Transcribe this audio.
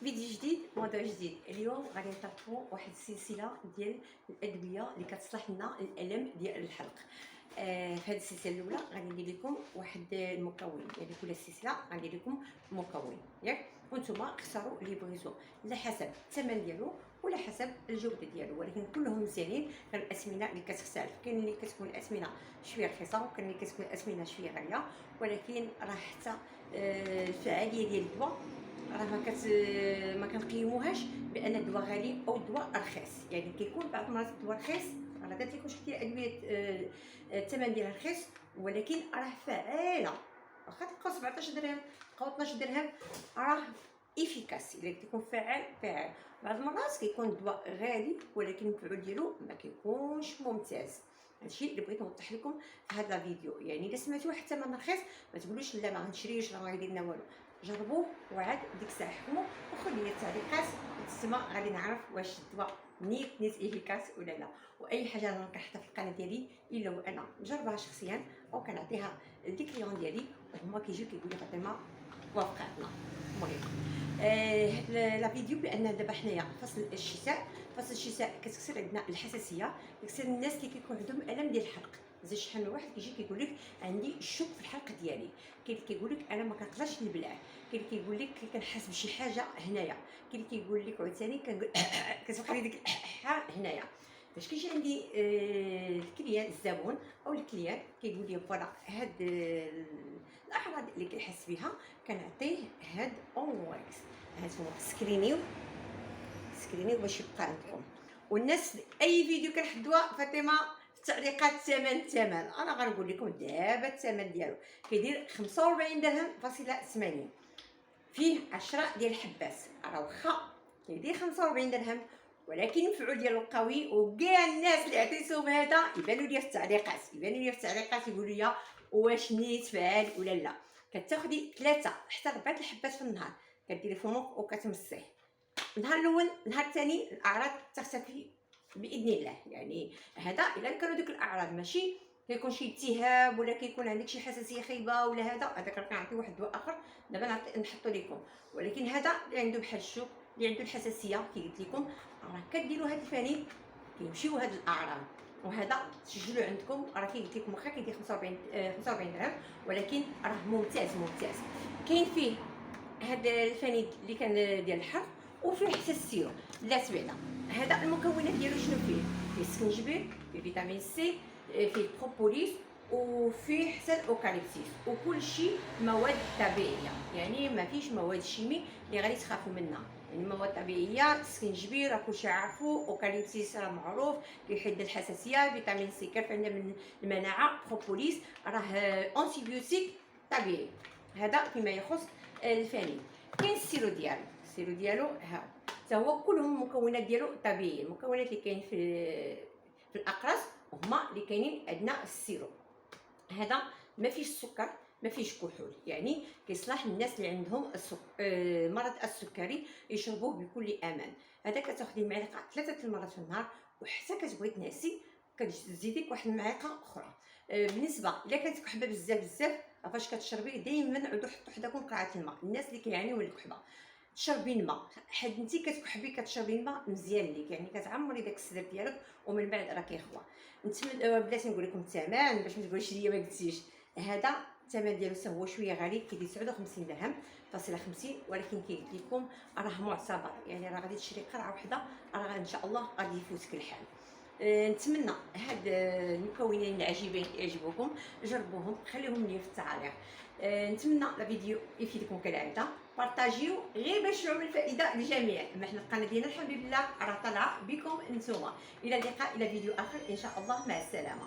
فيديو جديد موضوع جديد. اليوم غادي نطرحوا واحد السلسله ديال الادويه اللي كتصلح لنا الالم ديال الحلق. في هذه السلسله الاولى غادي ندير لكم واحد المكون، يعني كل سلسله غندير لكم مكون ياك، وانتم اختاروا اللي بغيتو على حسب الثمن ديالو ولا حسب الجوده ديالو، ولكن كلهم مزيانين. كان الاسمنه اللي كتختلف، كاين اللي كتكون الاسمنه شويه رخيصه وكاين اللي كتكون الاسمنه شويه غاليه، ولكن راه حتى الفعاليه ديال الدواء راه ما كنقيموهاش بان الدواء غالي او الدواء رخيص. يعني كيكون بعض المرات الدواء رخيص، راه ما تيكونش كاين ادويه الثمن ديالها رخيص ولكن راه فعاله. واخا تلقاو 17 درهم تلقاو 12 درهم راه افيكاس، الا كيكون فعال. بعض المرات كيكون الدواء غالي ولكن المفعول ديالو ما كيكونش ممتاز. هادشي اللي بغيت نوضح لكم في هذا الفيديو. يعني الا سمعتوا حتى من رخيص ما تقولوش لا ما غنشريش راه ما غيدير لنا والو، جربوه وعاد ديك الساعه حكموا وخلوا لي التعليقات، تسمى غادي نعرف واش الدواء نيت افيكاس ولا لا. واي حاجه انا كنحطها في القناه ديالي الا وانا مجربها شخصيا او كنعطيها للي كليون ديالي وهما كيجيو كيقولوا لي فاطمه وافقتنا. المهم لا فيديو بان دابا حنايا فصل الشتاء. فصل الشتاء كتكثر عندنا الحساسيه، كتكثر الناس اللي كيكون عندهم الم ديال الحلق. زي شحال من واحد كيجي كيقول لك عندي الشوك في الحلق ديالي، كاين اللي كيقول لك انا ما كنقدرش نبلع، كاين اللي كيقول لك كنحس بشي حاجه هنايا، كاين اللي كيقول لك عاوتاني كنقول كتوقع لي ديك هنايا. فاش كيجي عندي الكليان الزبون او الكليان كيقول لي فوالا هاد الاعراض اللي كيحس بها، كنعطيه هاد اونواكس. هاد هو سكرينيو باش يبقى عندكم. والناس اي فيديو كنحدوها فاطمه في التعليقات الثمن انا غنقول لكم دابا الثمن ديالو كيدير 45 درهم فاصله 80، فيه 10 ديال الحبات. راه واخا كيدير 45 درهم ولكن المفعول ديالو قوي، وكاع الناس اللي عطيتهم هذا يبانوا لي في التعليقات يقولوا لي واش نيت فعال ولا لا. كتاخدي 3 حتى 4 الحبات في النهار، كديري فمك وكتمصيه. النهار الاول النهار الثاني الاعراض تختفي باذن الله. يعني هذا الا كانوا دوك الاعراض ماشي كيكون شي التهاب ولا كيكون عندك شي حساسيه خايبه ولا هذاك راه كنعطي واحد الدواء اخر دابا نحطو لكم. ولكن هذا اللي عنده بحال الشوك اللي عنده الحساسيه كي قلت لكم راه كديروا هذا الفاني كيمشيو هاد الاعراض. وهذا تسجلوا عندكم راه كي قلت لكم واخا كيدير 45 درهم ولكن راه ممتاز. كاين فيه هذا الفاني اللي كان ديال الحر وفيه حتى السيرو. لا تبعنا هذا المكونات ديالو شنو فيه؟ فيه السكنجبير، فيه فيتامين سي، فيه البروبوليس، وفيه حتى الاوكاليبسيس، وكل شيء مواد طبيعيه. يعني ما فيش مواد شيمي اللي غادي تخافوا منها. يعني مواد طبيعيه. السكنجبير راه كلشي عارفو، اوكاليبسيس راه معروف كيحد الحساسيه، فيتامين سي كيرفع لنا من المناعه، بروبوليس راه انتيبيوتيك طبيعي. هذا فيما يخص الفاني. كاين السيرو ديالو ها حتى هو كلهم المكونات ديالو طبيعيه. المكونات اللي كاين في الاقراص هما اللي كاينين عندنا السيرو. هذا ما فيش سكر ما فيش كحول، يعني كيصلح للناس اللي عندهم مرض السكري يشربوه بكل امان. هذا كتاخدي معلقه 3 المرات في النهار، وحتى كتبغي تنعسي كتزيدي واحد المعلقه اخرى. بالنسبه الا كانت كحبه بزاف فاش كتشربي دائما عودوا حطوا حداكم قرعه الماء. الناس اللي كيعانيو من الكحبه تشربي الماء، حيت انت كتكحبي كتشربي الماء مزيان ليك، يعني كتعمري داك الصدر ديالك ومن بعد راه كيخوى. نتمنى بلاتي نقول لكم الثمن باش ما تقوليش ليا ما قلتيش. هذا الثمن ديالو هو شويه غالي، كيدير 59 درهم فاصله 50، ولكن كيقول لكم راه معتبر. يعني راه غادي تشري قرعه واحده راه ان شاء الله غادي يفوتك الحال. نتمنى هاد المكونين العجيبين يعجبوكم، جربوهم خليهم لي في التعاليق. نتمنى الفيديو يفيدكم كالعاده، بارطاجيو غير باش تعم الفائده للجميع. اما حنا القناه ديالنا الحمد لله راه طالعه بكم نتوما. الى اللقاء الى فيديو اخر ان شاء الله، مع السلامه.